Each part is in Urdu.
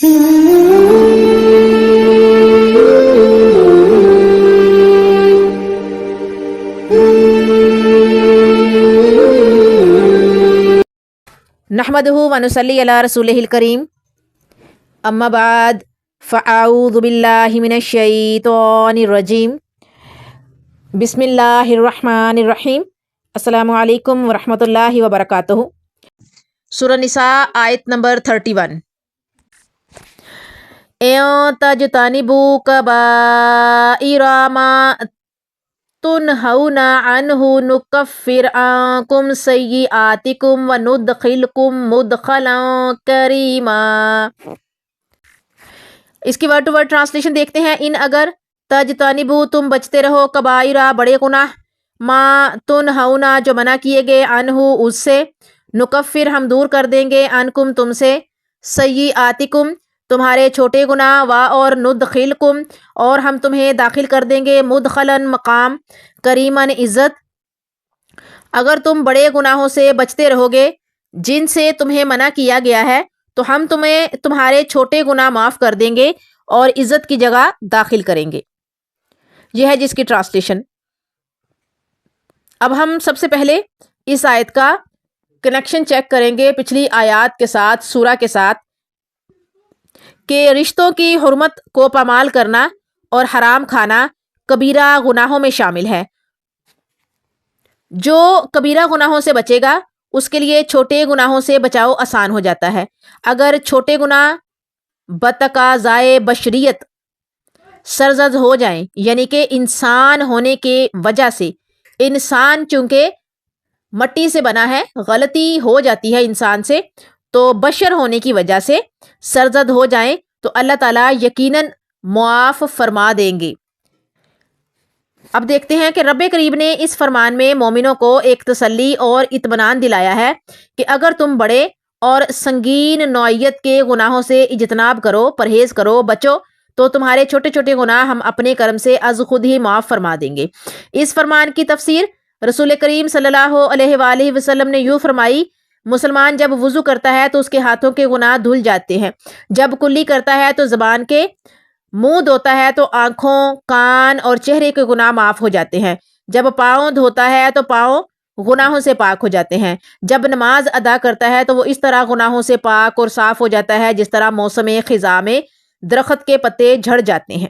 نحمدہ ونصلی علی رسولہ الکریم، اما بعد فاعوذ باللہ من الشیطان الرجیم، بسم اللہ الرحمن الرحیم۔ السلام علیکم ورحمۃ اللہ وبرکاتہ۔ سورہ نساء آیت نمبر 31۔ اِن تجتنبوا کبائر ما تنہون عنہ نکفر عنکم سیئاتکم وندخلکم مدخلا کریما۔ اس کی ورڈ ٹو ورڈ ٹرانسلیشن دیکھتے ہیں۔ ان اگر تجتنبوا تم بچتے رہو کبائرہ بڑے گناہ، ما تنہون جو منع کیے گئے، عنہ اس سے، نکفر ہم دور کر دیں گے، عنکم تم سے، سیئاتکم تمہارے چھوٹے گناہ، اور ندخلکم اور ہم تمہیں داخل کر دیں گے، مدخلاً مقام، کریماً عزت۔ اگر تم بڑے گناہوں سے بچتے رہو گے جن سے تمہیں منع کیا گیا ہے تو ہم تمہیں تمہارے چھوٹے گناہ معاف کر دیں گے اور عزت کی جگہ داخل کریں گے۔ یہ ہے جس کی ٹرانسلیشن۔ اب ہم سب سے پہلے اس آیت کا کنیکشن چیک کریں گے پچھلی آیات کے ساتھ، سورہ کے ساتھ، کہ رشتوں کی حرمت کو پامال کرنا اور حرام کھانا کبیرہ گناہوں میں شامل ہے۔ جو کبیرہ گناہوں سے بچے گا اس کے لیے چھوٹے گناہوں سے بچاؤ آسان ہو جاتا ہے۔ اگر چھوٹے گناہ بتقاضائے بشریت سرزد ہو جائیں، یعنی کہ انسان ہونے کے وجہ سے، انسان چونکہ مٹی سے بنا ہے، غلطی ہو جاتی ہے انسان سے، تو بشر ہونے کی وجہ سے سرزد ہو جائیں تو اللہ تعالیٰ یقیناً معاف فرما دیں گے۔ اب دیکھتے ہیں کہ رب کریم نے اس فرمان میں مومنوں کو ایک تسلی اور اطمینان دلایا ہے کہ اگر تم بڑے اور سنگین نوعیت کے گناہوں سے اجتناب کرو، پرہیز کرو، بچو، تو تمہارے چھوٹے چھوٹے گناہ ہم اپنے کرم سے از خود ہی معاف فرما دیں گے۔ اس فرمان کی تفسیر رسول کریم صلی اللہ علیہ وآلہ وسلم نے یوں فرمائی: مسلمان جب وضو کرتا ہے تو اس کے ہاتھوں کے گناہ دھل جاتے ہیں، جب کلی کرتا ہے تو زبان کے، منہ دھوتا ہے تو آنکھوں، کان اور چہرے کے گناہ معاف ہو جاتے ہیں، جب پاؤں دھوتا ہے تو پاؤں گناہوں سے پاک ہو جاتے ہیں، جب نماز ادا کرتا ہے تو وہ اس طرح گناہوں سے پاک اور صاف ہو جاتا ہے جس طرح موسم خزاں میں درخت کے پتے جھڑ جاتے ہیں۔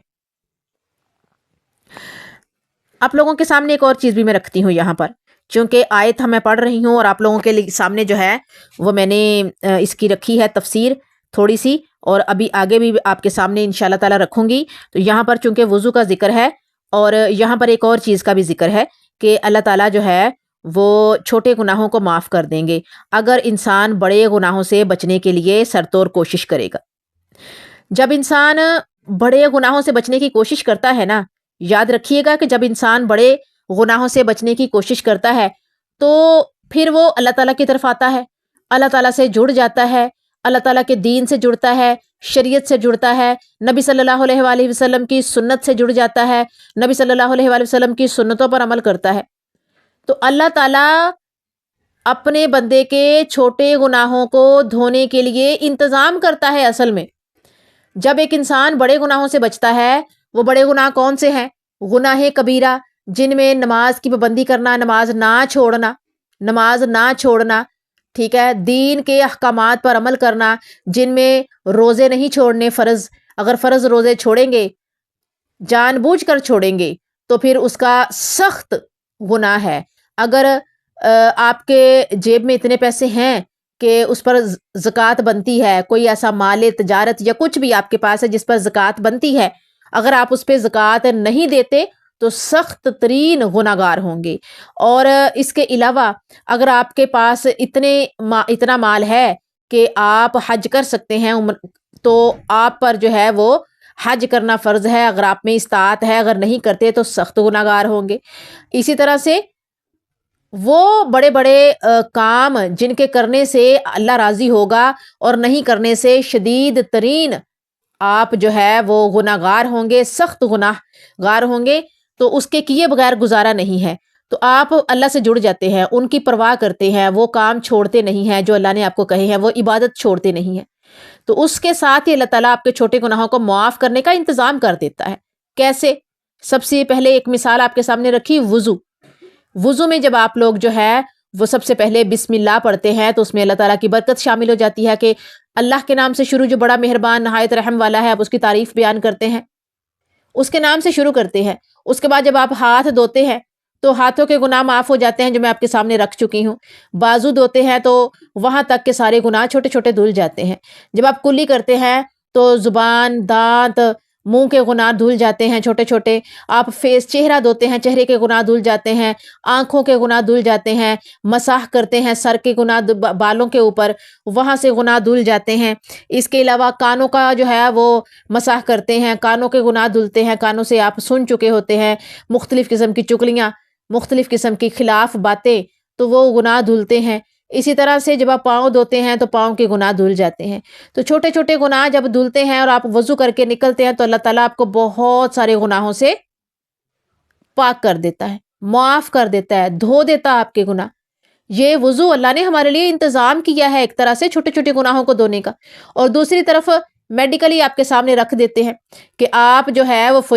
آپ لوگوں کے سامنے ایک اور چیز بھی میں رکھتی ہوں یہاں پر، چونکہ آیت میں پڑھ رہی ہوں اور آپ لوگوں کے سامنے جو ہے وہ میں نے اس کی رکھی ہے تفسیر تھوڑی سی، اور ابھی آگے بھی آپ کے سامنے انشاءاللہ تعالیٰ رکھوں گی۔ تو یہاں پر چونکہ وضو کا ذکر ہے اور یہاں پر ایک اور چیز کا بھی ذکر ہے کہ اللہ تعالیٰ جو ہے وہ چھوٹے گناہوں کو معاف کر دیں گے اگر انسان بڑے گناہوں سے بچنے کے لیے سرتور کوشش کرے گا۔ جب انسان بڑے گناہوں سے بچنے کی کوشش کرتا ہے نا، یاد رکھیے گا کہ جب انسان بڑے گناہوں سے بچنے کی کوشش کرتا ہے تو پھر وہ اللہ تعالیٰ کی طرف آتا ہے، اللہ تعالیٰ سے جڑ جاتا ہے، اللہ تعالیٰ کے دین سے جڑتا ہے، شریعت سے جڑتا ہے، نبی صلی اللہ علیہ وآلہ وسلم کی سنت سے جڑ جاتا ہے، نبی صلی اللہ علیہ وآلہ وسلم کی سنتوں پر عمل کرتا ہے۔ تو اللہ تعالیٰ اپنے بندے کے چھوٹے گناہوں کو دھونے کے لیے انتظام کرتا ہے۔ اصل میں جب ایک انسان بڑے گناہوں سے بچتا ہے، وہ بڑے گناہ کون سے ہیں؟ گناہ کبیرہ، جن میں نماز کی پابندی کرنا، نماز نہ چھوڑنا، ٹھیک ہے، دین کے احکامات پر عمل کرنا، جن میں روزے نہیں چھوڑنے فرض، اگر فرض روزے چھوڑیں گے، جان بوجھ کر چھوڑیں گے تو پھر اس کا سخت گناہ ہے۔ اگر آپ کے جیب میں اتنے پیسے ہیں کہ اس پر زکوٰۃ بنتی ہے، کوئی ایسا مال تجارت یا کچھ بھی آپ کے پاس ہے جس پر زکوٰۃ بنتی ہے، اگر آپ اس پہ زکوٰۃ نہیں دیتے تو سخت ترین گناہ گار ہوں گے۔ اور اس کے علاوہ اگر آپ کے پاس اتنا مال ہے کہ آپ حج کر سکتے ہیں تو آپ پر جو ہے وہ حج کرنا فرض ہے، اگر آپ میں استطاعت ہے، اگر نہیں کرتے تو سخت گناہ گار ہوں گے۔ اسی طرح سے وہ بڑے بڑے کام جن کے کرنے سے اللہ راضی ہوگا اور نہیں کرنے سے شدید ترین آپ جو ہے وہ گناہ گار ہوں گے، سخت گناہ گار ہوں گے، تو اس کے کیے بغیر گزارا نہیں ہے۔ تو آپ اللہ سے جڑ جاتے ہیں، ان کی پرواہ کرتے ہیں، وہ کام چھوڑتے نہیں ہیں جو اللہ نے آپ کو کہے ہیں، وہ عبادت چھوڑتے نہیں ہیں۔ تو اس کے ساتھ ہی اللہ تعالیٰ آپ کے چھوٹے گناہوں کو معاف کرنے کا انتظام کر دیتا ہے۔ کیسے؟ سب سے پہلے ایک مثال آپ کے سامنے رکھی، وضو۔ وضو میں جب آپ لوگ جو ہے وہ سب سے پہلے بسم اللہ پڑھتے ہیں تو اس میں اللہ تعالیٰ کی برکت شامل ہو جاتی ہے کہ اللہ کے نام سے شروع، جو بڑا مہربان نہایت رحم والا ہے، آپ اس کی تعریف بیان کرتے ہیں، اس کے نام سے شروع کرتے ہیں۔ اس کے بعد جب آپ ہاتھ دھوتے ہیں تو ہاتھوں کے گناہ معاف ہو جاتے ہیں، جو میں آپ کے سامنے رکھ چکی ہوں۔ بازو دھوتے ہیں تو وہاں تک کے سارے گناہ چھوٹے چھوٹے دھل جاتے ہیں۔ جب آپ کلی کرتے ہیں تو زبان، دانت، منہ کے گناہ دھل جاتے ہیں چھوٹے چھوٹے۔ آپ چہرہ دھوتے ہیں، چہرے کے گناہ دھل جاتے ہیں، آنکھوں کے گناہ دھل جاتے ہیں، مسح کرتے ہیں سر کے گناہ، بالوں کے اوپر، وہاں سے گناہ دھل جاتے ہیں۔ اس کے علاوہ کانوں کا جو ہے وہ مسح کرتے ہیں، کانوں کے گناہ دھلتے ہیں، کانوں سے آپ سن چکے ہوتے ہیں مختلف قسم کی چغلیاں، مختلف قسم کی خلاف باتیں، تو وہ گناہ دھلتے ہیں۔ اسی طرح سے جب آپ پاؤں دھوتے ہیں تو پاؤں کے گناہ دھل جاتے ہیں۔ تو چھوٹے چھوٹے گناہ جب دھلتے ہیں اور آپ وضو کر کے نکلتے ہیں تو اللہ تعالیٰ آپ کو بہت سارے گناہوں سے پاک کر دیتا ہے، معاف کر دیتا ہے، دھو دیتا ہے آپ کے گناہ۔ یہ وضو اللہ نے ہمارے لیے انتظام کیا ہے ایک طرح سے چھوٹے چھوٹے گناہوں کو دھونے کا، اور دوسری طرف میڈیکلی آپ کے سامنے رکھ دیتے ہیں کہ آپ جو ہے وہ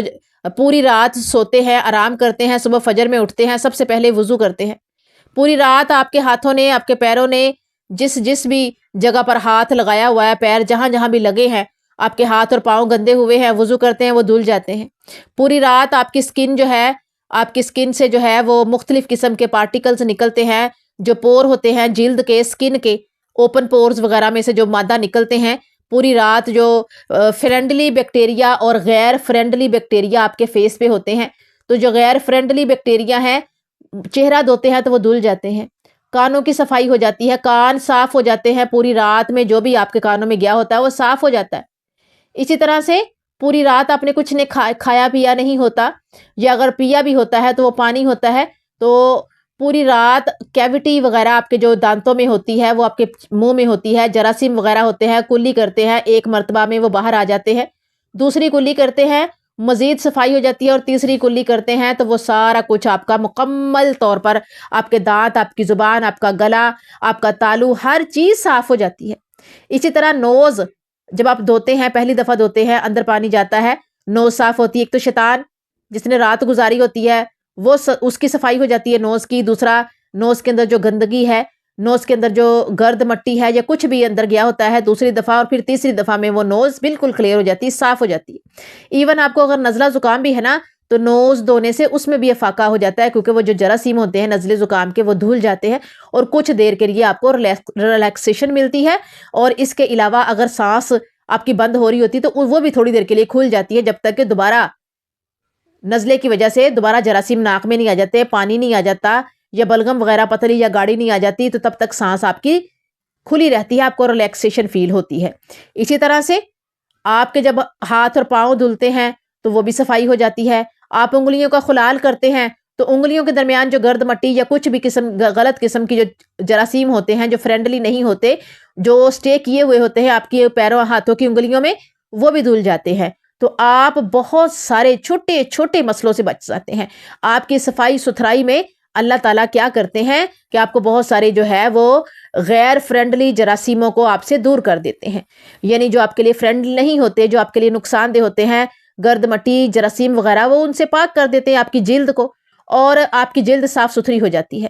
پوری رات سوتے ہیں، آرام کرتے ہیں، صبح فجر میں اٹھتے ہیں، سب سے پہلے وضو کرتے ہیں۔ پوری رات آپ کے ہاتھوں نے، آپ کے پیروں نے جس بھی جگہ پر ہاتھ لگایا ہوا ہے، پیر جہاں جہاں بھی لگے ہیں، آپ کے ہاتھ اور پاؤں گندے ہوئے ہیں، وضو کرتے ہیں، وہ دھل جاتے ہیں۔ پوری رات آپ کی سکن جو ہے، آپ کی سکن سے جو ہے وہ مختلف قسم کے پارٹیکلز نکلتے ہیں، جو پور ہوتے ہیں جلد کے، سکن کے اوپن پورز وغیرہ میں سے جو مادہ نکلتے ہیں، پوری رات جو فرینڈلی بیکٹیریا اور غیر فرینڈلی بیکٹیریا آپ کے فیس پہ ہوتے ہیں، تو جو غیر فرینڈلی بیکٹیریا ہیں، چہرہ دھوتے ہیں تو وہ دھل جاتے ہیں۔ کانوں کی صفائی ہو جاتی ہے، کان صاف ہو جاتے ہیں، پوری رات میں جو بھی آپ کے کانوں میں گیا ہوتا ہے وہ صاف ہو جاتا ہے۔ اسی طرح سے پوری رات آپ نے کچھ نے کھایا پیا نہیں ہوتا، یا اگر پیا بھی ہوتا ہے تو وہ پانی ہوتا ہے، تو پوری رات کیوٹی وغیرہ آپ کے جو دانتوں میں ہوتی ہے، وہ آپ کے منہ میں ہوتی ہے، جراثیم وغیرہ ہوتے ہیں، کلی کرتے ہیں، ایک مرتبہ میں وہ باہر آ جاتے ہیں، دوسری کلی کرتے ہیں، مزید صفائی ہو جاتی ہے، اور تیسری کلی کرتے ہیں تو وہ سارا کچھ آپ کا مکمل طور پر، آپ کے دانت، آپ کی زبان، آپ کا گلا، آپ کا تالو، ہر چیز صاف ہو جاتی ہے۔ اسی طرح نوز جب آپ دھوتے ہیں، پہلی دفعہ دھوتے ہیں، اندر پانی جاتا ہے، نوز صاف ہوتی ہے۔ ایک تو شیطان جس نے رات گزاری ہوتی ہے وہ اس کی صفائی ہو جاتی ہے نوز کی، دوسرا نوز کے اندر جو گندگی ہے، نوز کے اندر جو گرد مٹی ہے یا کچھ بھی اندر گیا ہوتا ہے، دوسری دفعہ اور پھر تیسری دفعہ میں وہ نوز بالکل کلیئر ہو جاتی ہے، صاف ہو جاتی ہے۔ ایون آپ کو اگر نزلہ زکام بھی ہے نا تو نوز دھونے سے اس میں بھی افاقہ ہو جاتا ہے، کیونکہ وہ جو جراثیم ہوتے ہیں نزلے زکام کے وہ دھل جاتے ہیں، اور کچھ دیر کے لیے آپ کو ریلیکسیشن ملتی ہے۔ اور اس کے علاوہ اگر سانس آپ کی بند ہو رہی ہوتی تو وہ بھی تھوڑی دیر کے لیے کھل جاتی ہے، جب تک کہ دوبارہ نزلے کی وجہ سے دوبارہ جراثیم ناک میں نہیں آ جاتے، پانی نہیں آ جاتا، یا بلغم وغیرہ پتلی یا گاڑی نہیں آ جاتی، تو تب تک سانس آپ کی کھلی رہتی ہے، آپ کو ریلیکسیشن فیل ہوتی ہے۔ اسی طرح سے آپ کے جب ہاتھ اور پاؤں دھلتے ہیں تو وہ بھی صفائی ہو جاتی ہے۔ آپ انگلیوں کا خلال کرتے ہیں تو انگلیوں کے درمیان جو گرد مٹی یا کچھ بھی غلط قسم کی جو جراثیم ہوتے ہیں، جو فرینڈلی نہیں ہوتے، جو سٹے کیے ہوئے ہوتے ہیں آپ کے پیروں ہاتھوں کی انگلیوں میں، وہ بھی دھل جاتے ہیں۔ تو آپ بہت سارے چھوٹے چھوٹے مسئلوں سے بچ جاتے ہیں۔ آپ کی صفائی ستھرائی میں اللہ تعالیٰ کیا کرتے ہیں کہ آپ کو بہت سارے جو ہے وہ غیر فرینڈلی جراثیموں کو آپ سے دور کر دیتے ہیں، یعنی جو آپ کے لیے فرینڈلی نہیں ہوتے، جو آپ کے لیے نقصان دہ ہوتے ہیں، گرد مٹی، جراثیم وغیرہ، وہ ان سے پاک کر دیتے ہیں آپ کی جلد کو، اور آپ کی جلد صاف ستھری ہو جاتی ہے۔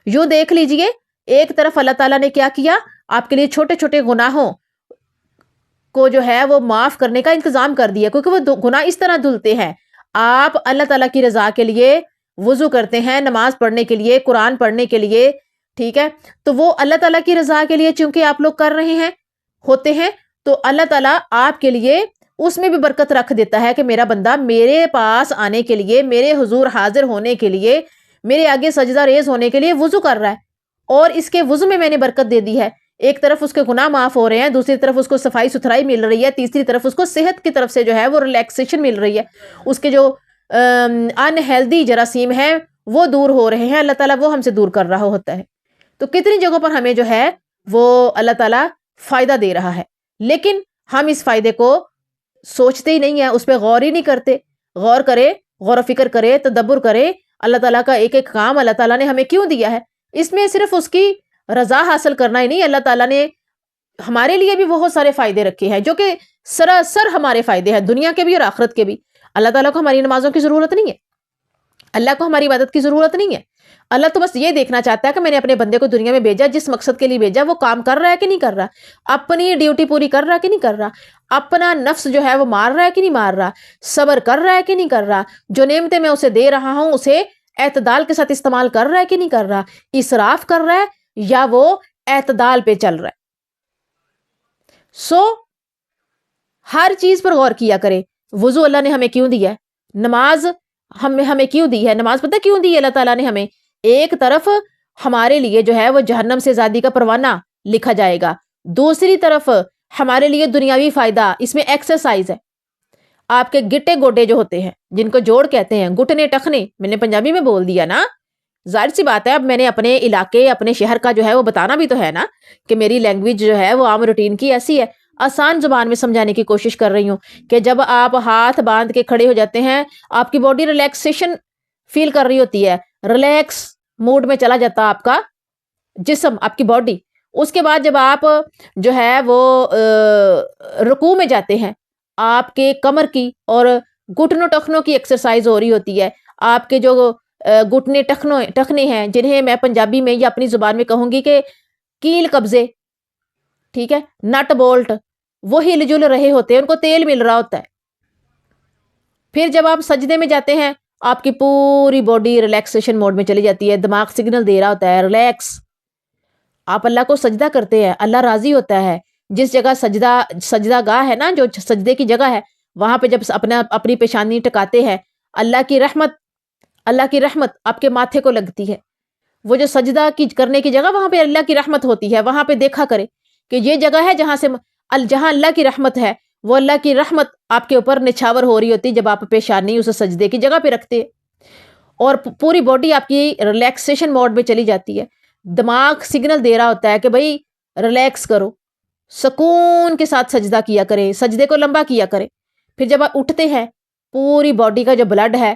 یوں دیکھ لیجئے، ایک طرف اللہ تعالیٰ نے کیا کیا، آپ کے لیے چھوٹے چھوٹے گناہوں کو جو ہے وہ معاف کرنے کا انتظام کر دیا، کیونکہ وہ گناہ اس طرح دھلتے ہیں۔ آپ اللہ تعالیٰ کی رضا کے لیے وضو کرتے ہیں، نماز پڑھنے کے لیے، قرآن پڑھنے کے لیے، ٹھیک ہے، تو وہ اللہ تعالیٰ کی رضا کے لیے چونکہ آپ لوگ کر رہے ہیں ہوتے ہیں، تو اللہ تعالیٰ آپ کے لیے اس میں بھی برکت رکھ دیتا ہے کہ میرا بندہ میرے پاس آنے کے لیے، میرے حضور حاضر ہونے کے لیے، میرے آگے سجدہ ریز ہونے کے لیے وضو کر رہا ہے، اور اس کے وضو میں نے برکت دے دی ہے۔ ایک طرف اس کے گناہ معاف ہو رہے ہیں، دوسری طرف اس کو صفائی ستھرائی مل رہی ہے، تیسری طرف اس کو صحت کی طرف سے جو ہے وہ ریلیکسیشن مل رہی ہے، اس کے جو ان ہیلدی جراثیم ہیں وہ دور ہو رہے ہیں، اللہ تعالیٰ وہ ہم سے دور کر رہا ہوتا ہے۔ تو کتنی جگہوں پر ہمیں جو ہے وہ اللہ تعالیٰ فائدہ دے رہا ہے، لیکن ہم اس فائدے کو سوچتے ہی نہیں ہیں، اس پہ غور ہی نہیں کرتے۔ غور کرے، غور و فکر کرے، تدبر کرے، اللہ تعالیٰ کا ایک ایک کام اللہ تعالیٰ نے ہمیں کیوں دیا ہے، اس میں صرف اس کی رضا حاصل کرنا ہی نہیں، اللہ تعالیٰ نے ہمارے لیے بھی بہت سارے فائدے رکھے ہیں جو کہ سراسر ہمارے فائدے ہیں، دنیا کے بھی اور آخرت کے بھی۔ اللہ تعالیٰ کو ہماری نمازوں کی ضرورت نہیں ہے، اللہ کو ہماری عبادت کی ضرورت نہیں ہے۔ اللہ تو بس یہ دیکھنا چاہتا ہے کہ میں نے اپنے بندے کو دنیا میں بھیجا، جس مقصد کے لیے بھیجا وہ کام کر رہا ہے کہ نہیں کر رہا، اپنی ڈیوٹی پوری کر رہا ہے کہ نہیں کر رہا، اپنا نفس جو ہے وہ مار رہا ہے کہ نہیں مار رہا، صبر کر رہا ہے کہ نہیں کر رہا، جو نعمتیں میں اسے دے رہا ہوں اسے اعتدال کے ساتھ استعمال کر رہا ہے کہ نہیں کر رہا، اسراف کر رہا ہے یا وہ اعتدال پہ چل رہا ہے۔ ہر چیز پر غور کیا کرے۔ وضو اللہ نے ہمیں کیوں دیا ہے؟ نماز ہمیں کیوں دی ہے؟ نماز پتہ کیوں دی ہے اللہ تعالیٰ نے ہمیں؟ ایک طرف ہمارے لیے جو ہے وہ جہنم سے آزادی کا پروانہ لکھا جائے گا، دوسری طرف ہمارے لیے دنیاوی فائدہ، اس میں ایکسرسائز ہے۔ آپ کے گٹے گوڈے جو ہوتے ہیں، جن کو جوڑ کہتے ہیں، گھٹنے ٹخنے، میں نے پنجابی میں بول دیا نا، ظاہر سی بات ہے اب میں نے اپنے علاقے اپنے شہر کا جو ہے وہ بتانا بھی تو ہے نا کہ میری لینگویج جو ہے وہ عام روٹین کی ایسی ہے، آسان زبان میں سمجھانے کی کوشش کر رہی ہوں کہ جب آپ ہاتھ باندھ کے کھڑے ہو جاتے ہیں، آپ کی باڈی ریلیکسیشن فیل کر رہی ہوتی ہے، ریلیکس موڈ میں چلا جاتا آپ کا جسم، آپ کی باڈی۔ اس کے بعد جب آپ جو ہے وہ رکوع میں جاتے ہیں، آپ کے کمر کی اور گھٹنوں ٹخنوں کی ایکسرسائز ہو رہی ہوتی ہے، آپ کے جو گھٹنے ٹخنے ہیں، جنہیں میں پنجابی میں یا اپنی زبان میں کہوں گی کہ کیل قبضے، ٹھیک ہے، نٹ بولٹ، وہ ہل جل رہے ہوتے ہیں، ان کو تیل مل رہا ہوتا ہے۔ پھر جب آپ سجدے میں جاتے ہیں، آپ کی پوری باڈی ریلیکسیشن موڈ میں چلی جاتی ہے، دماغ سگنل دے رہا ہوتا ہے ریلیکس۔ آپ اللہ کو سجدہ کرتے ہیں، اللہ راضی ہوتا ہے۔ جس جگہ سجدہ گاہ ہے نا، جو سجدے کی جگہ ہے، وہاں پہ جب اپنی پیشانی ٹکاتے ہیں، اللہ کی رحمت آپ کے ماتھے کو لگتی ہے۔ وہ جو سجدہ کرنے کی جگہ، وہاں پہ اللہ کی رحمت ہوتی ہے، وہاں پہ دیکھا کرے کہ یہ جگہ ہے جہاں اللہ کی رحمت ہے، وہ اللہ کی رحمت آپ کے اوپر نچھاور ہو رہی ہوتی جب آپ پیشانی اسے سجدے کی جگہ پہ رکھتے ہیں، اور پوری باڈی آپ کی ریلیکسیشن موڈ میں چلی جاتی ہے۔ دماغ سگنل دے رہا ہوتا ہے کہ بھئی ریلیکس کرو، سکون کے ساتھ سجدہ کیا کریں، سجدے کو لمبا کیا کریں۔ پھر جب آپ اٹھتے ہیں، پوری باڈی کا جو بلڈ ہے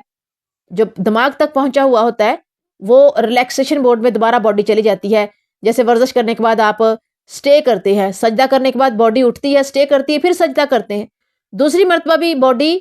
جو دماغ تک پہنچا ہوا ہوتا ہے، وہ ریلیکسیشن موڈ میں دوبارہ باڈی چلی جاتی ہے۔ جیسے ورزش کرنے کے بعد آپ سٹے کرتے ہیں، سجدہ کرنے کے بعد باڈی اٹھتی ہے، سٹے کرتی ہے، پھر سجدہ کرتے ہیں، دوسری مرتبہ بھی باڈی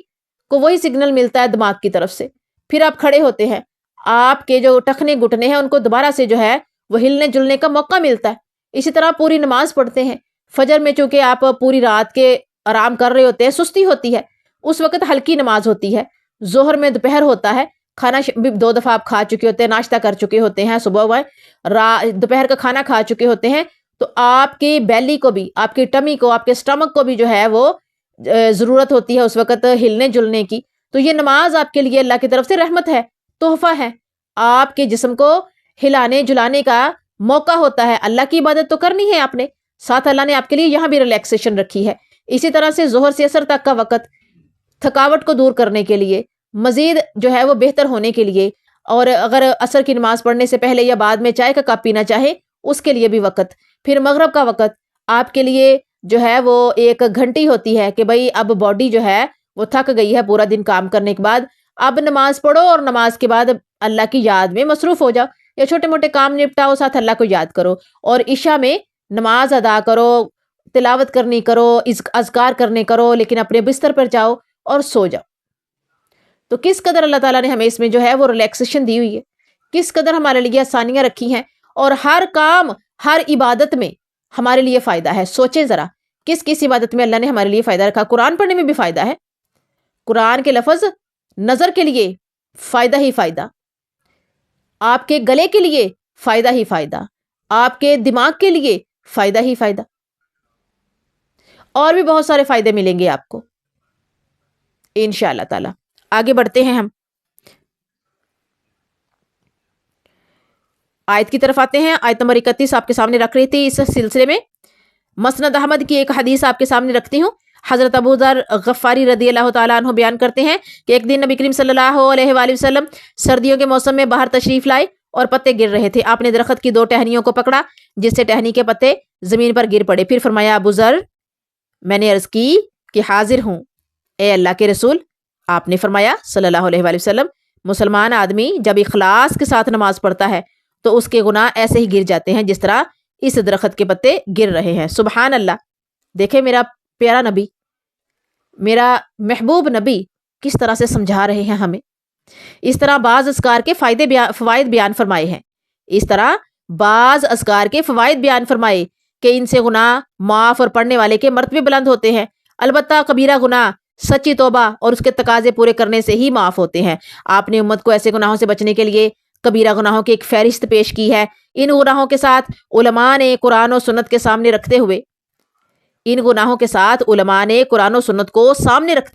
کو وہی سگنل ملتا ہے دماغ کی طرف سے، پھر آپ کھڑے ہوتے ہیں، آپ کے جو ٹخنے گھٹنے ہیں ان کو دوبارہ سے جو ہے وہ ہلنے جلنے کا موقع ملتا ہے۔ اسی طرح پوری نماز پڑھتے ہیں، فجر میں چونکہ آپ پوری رات کے آرام کر رہے ہوتے ہیں، سستی ہوتی ہے، اس وقت ہلکی نماز ہوتی ہے۔ ظہر میں دوپہر ہوتا ہے، کھانا بھی 2 دفعہ آپ کھا چکے ہوتے ہیں، ناشتہ کر چکے ہوتے ہیں، صبح دوپہر کا کھانا کھا چکے ہوتے ہیں، تو آپ کی بیلی کو بھی، آپ کی ٹمی کو، آپ کے سٹمک کو بھی جو ہے وہ ضرورت ہوتی ہے اس وقت ہلنے جلنے کی۔ تو یہ نماز آپ کے لیے اللہ کی طرف سے رحمت ہے، تحفہ ہے، آپ کے جسم کو ہلانے جلانے کا موقع ہوتا ہے۔ اللہ کی عبادت تو کرنی ہے آپ نے، ساتھ اللہ نے آپ کے لیے یہاں بھی ریلیکسیشن رکھی ہے۔ اسی طرح سے ظہر سے عصر تک کا وقت تھکاوٹ کو دور کرنے کے لیے، مزید جو ہے وہ بہتر ہونے کے لیے، اور اگر عصر کی نماز پڑھنے سے پہلے یا بعد میں چائے کا کپ پینا چاہے اس کے لیے بھی وقت، پھر مغرب کا وقت آپ کے لیے جو ہے وہ 1 گھنٹی ہوتی ہے کہ بھئی اب باڈی جو ہے وہ تھک گئی ہے پورا دن کام کرنے کے بعد، اب نماز پڑھو اور نماز کے بعد اللہ کی یاد میں مصروف ہو جاؤ، یا چھوٹے موٹے کام نپٹاؤ، ساتھ اللہ کو یاد کرو، اور عشاء میں نماز ادا کرو، تلاوت کرنی کرو، اذکار کرنے کرو، لیکن اپنے بستر پر جاؤ اور سو جاؤ۔ تو کس قدر اللہ تعالیٰ نے ہمیں اس میں جو ہے وہ ریلیکسیشن دی ہوئی ہے، کس قدر ہمارے لیے آسانیاں رکھی ہیں، اور ہر کام ہر عبادت میں ہمارے لیے فائدہ ہے۔ سوچیں ذرا کس کس عبادت میں اللہ نے ہمارے لیے فائدہ رکھا۔ قرآن پڑھنے میں بھی فائدہ ہے، قرآن کے لفظ نظر کے لیے فائدہ ہی فائدہ، آپ کے گلے کے لیے فائدہ ہی فائدہ، آپ کے دماغ کے لیے فائدہ ہی فائدہ، اور بھی بہت سارے فائدے ملیں گے آپ کو انشاءاللہ تعالی۔ آگے بڑھتے ہیں، ہم آیت کی طرف آتے ہیں۔ آیت نمبر 31 آپ کے سامنے رکھ رہی تھی، اس سلسلے میں مسند احمد کی ایک حدیث آپ کے سامنے رکھتی ہوں۔ حضرت ابو ذر غفاری رضی اللہ تعالیٰ عنہ بیان کرتے ہیں کہ ایک دن نبی کریم صلی اللہ علیہ وآلہ وسلم سردیوں کے موسم میں باہر تشریف لائے اور پتے گر رہے تھے۔ آپ نے درخت کی 2 ٹہنیوں کو پکڑا جس سے ٹہنی کے پتے زمین پر گر پڑے، پھر فرمایا ابو ذر میں نے عرض کی کہ حاضر ہوں اے اللہ کے رسول۔ آپ نے فرمایا صلی اللہ علیہ وآلہ وسلم مسلمان آدمی جب اخلاص کے ساتھ نماز پڑھتا ہے تو اس کے گناہ ایسے ہی گر جاتے ہیں جس طرح اس درخت کے پتے گر رہے ہیں۔ سبحان اللہ، دیکھیں میرا پیارا نبی، میرا محبوب نبی کس طرح سے سمجھا رہے ہیں ہمیں۔ اس طرح بعض اذکار کے فوائد بیان فرمائے ہیں، اس طرح بعض اذکار کے فوائد بیان فرمائے کہ ان سے گناہ معاف اور پڑھنے والے کے مرتبے بلند ہوتے ہیں۔ البتہ کبیرہ گناہ سچی توبہ اور اس کے تقاضے پورے کرنے سے ہی معاف ہوتے ہیں۔ آپ نے امت کو ایسے گناہوں سے بچنے کے لیے کبیرہ گناہوں کی ایک فہرست پیش کی ہے۔ ان گناہوں کے ساتھ علماء نے قرآن و سنت کے سامنے رکھتے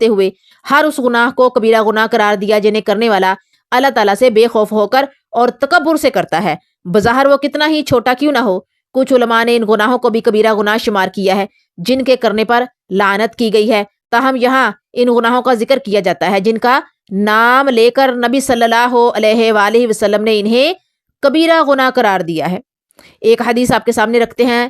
ہوئے ہر اس گناہ کو کبیرہ گناہ قرار دیا جنہیں کرنے والا اللہ تعالیٰ سے بے خوف ہو کر اور تکبر سے کرتا ہے، بظاہر وہ کتنا ہی چھوٹا کیوں نہ ہو۔ کچھ علماء نے ان گناہوں کو بھی کبیرہ گناہ شمار کیا ہے جن کے کرنے پر لعنت کی گئی ہے، تاہم یہاں ان گناہوں کا ذکر کیا جاتا ہے جن کا نام لے کر نبی صلی اللہ علیہ وآلہ وسلم نے انہیں کبیرہ گناہ قرار دیا ہے۔ ایک حدیث آپ کے سامنے رکھتے ہیں،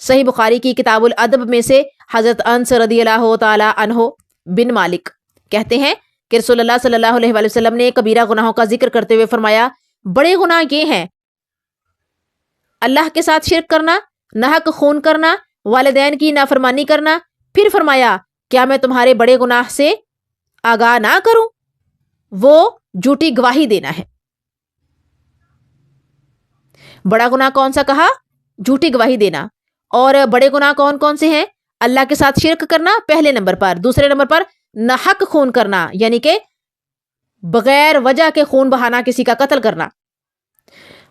صحیح بخاری کی کتاب الادب میں سے حضرت انس رضی اللہ تعالی عنہ بن مالک کہتے ہیں کہ رسول اللہ صلی اللہ علیہ وآلہ وسلم نے کبیرہ گناہوں کا ذکر کرتے ہوئے فرمایا، بڑے گناہ یہ ہیں اللہ کے ساتھ شرک کرنا، ناحق خون کرنا، والدین کی نافرمانی کرنا۔ پھر فرمایا، کیا میں تمہارے بڑے گناہ سے آگاہ نہ کروں؟ وہ جھوٹی گواہی دینا ہے۔ بڑا گناہ کون سا کہا؟ جھوٹی گواہی دینا۔ اور بڑے گناہ کون کون سے ہیں؟ اللہ کے ساتھ شرک کرنا پہلے نمبر پر، دوسرے نمبر پر ناحق خون کرنا، یعنی کہ بغیر وجہ کے خون بہانا، کسی کا قتل کرنا،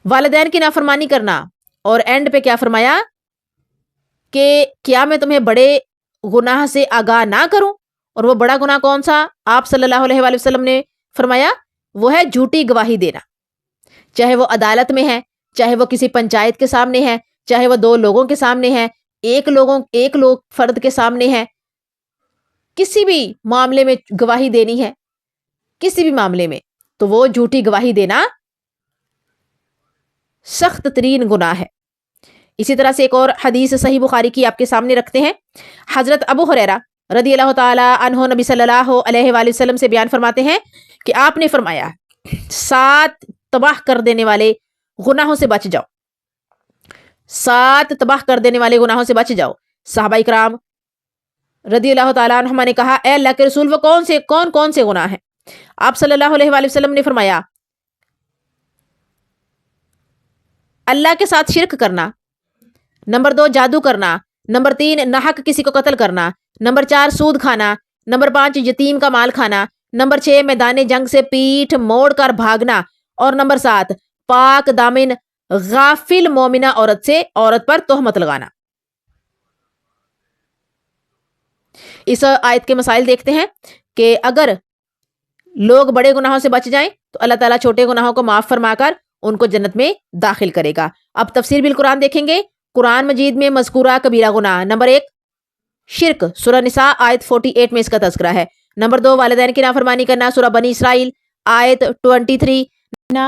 والدین کی نافرمانی کرنا، اور اینڈ پہ کیا فرمایا کہ کیا میں تمہیں بڑے گناہ سے آگاہ نہ کروں؟ اور وہ بڑا گناہ کون سا؟ آپ صلی اللہ علیہ وآلہ وسلم نے فرمایا وہ ہے جھوٹی گواہی دینا، چاہے وہ عدالت میں ہے، چاہے وہ کسی پنچایت کے سامنے ہے، چاہے وہ دو لوگوں کے سامنے ہے، ایک لوگ فرد کے سامنے ہے، کسی بھی معاملے میں گواہی دینی ہے، کسی بھی معاملے میں، تو وہ جھوٹی گواہی دینا سخت ترین گناہ ہے۔ اسی طرح سے ایک اور حدیث صحیح بخاری کی آپ کے سامنے رکھتے ہیں، حضرت ابو ہریرہ رضی اللہ تعالی عنہ نبی صلی اللہ علیہ وآلہ وسلم سے بیان فرماتے ہیں کہ آپ نے فرمایا، 7 تباہ کر دینے والے گناہوں سے بچ جاؤ، 7 تباہ کر دینے والے گناہوں سے بچ جاؤ۔ صحابہ کرام رضی اللہ تعالیٰ عنہما نے کہا، اے اللہ کے رسول، وہ کون سے گناہ ہیں؟ آپ صلی اللہ علیہ وآلہ وسلم نے فرمایا، اللہ کے ساتھ شرک کرنا، نمبر 2 جادو کرنا، نمبر 3 ناحق کسی کو قتل کرنا، نمبر 4 سود کھانا، نمبر 5 یتیم کا مال کھانا، نمبر 6 میدان جنگ سے پیٹھ موڑ کر بھاگنا، اور نمبر 7 پاک دامن غافل مومنہ عورت پر تہمت لگانا۔ اس آیت کے مسائل دیکھتے ہیں کہ اگر لوگ بڑے گناہوں سے بچ جائیں تو اللہ تعالیٰ چھوٹے گناہوں کو معاف فرما کر ان کو جنت میں داخل کرے گا۔ اب تفسیر بالقرآن دیکھیں گے۔ قرآن مجید میں مذکورہ کبیرہ گناہ، نمبر 1 شرک، سورہ نساء آیت 48 میں اس کا تذکرہ ہے۔ نمبر 2 والدین کی نافرمانی کرنا، سورہ بنی اسرائیل آیت 23،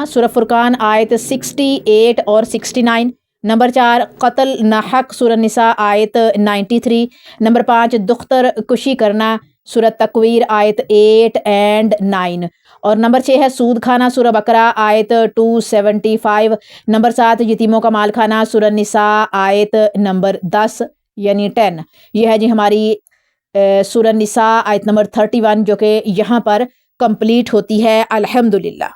سورہ فرقان آیت 68 اور 69۔ نمبر 4 قتل ناحق، سورہ نساء آیت 93۔ نمبر 5 دختر کشی کرنا، سورہ تکویر آیت 8 اور 9۔ اور نمبر 6 ہے سود کھانا، سورہ بقرہ آیت 275۔ نمبر 7 یتیموں کا مال کھانا، سورہ نساء آیت نمبر 10 یعنی 10۔ یہ ہے جی ہماری سورہ نساء آیت نمبر 31 جو کہ یہاں پر کمپلیٹ ہوتی ہے، الحمدللہ۔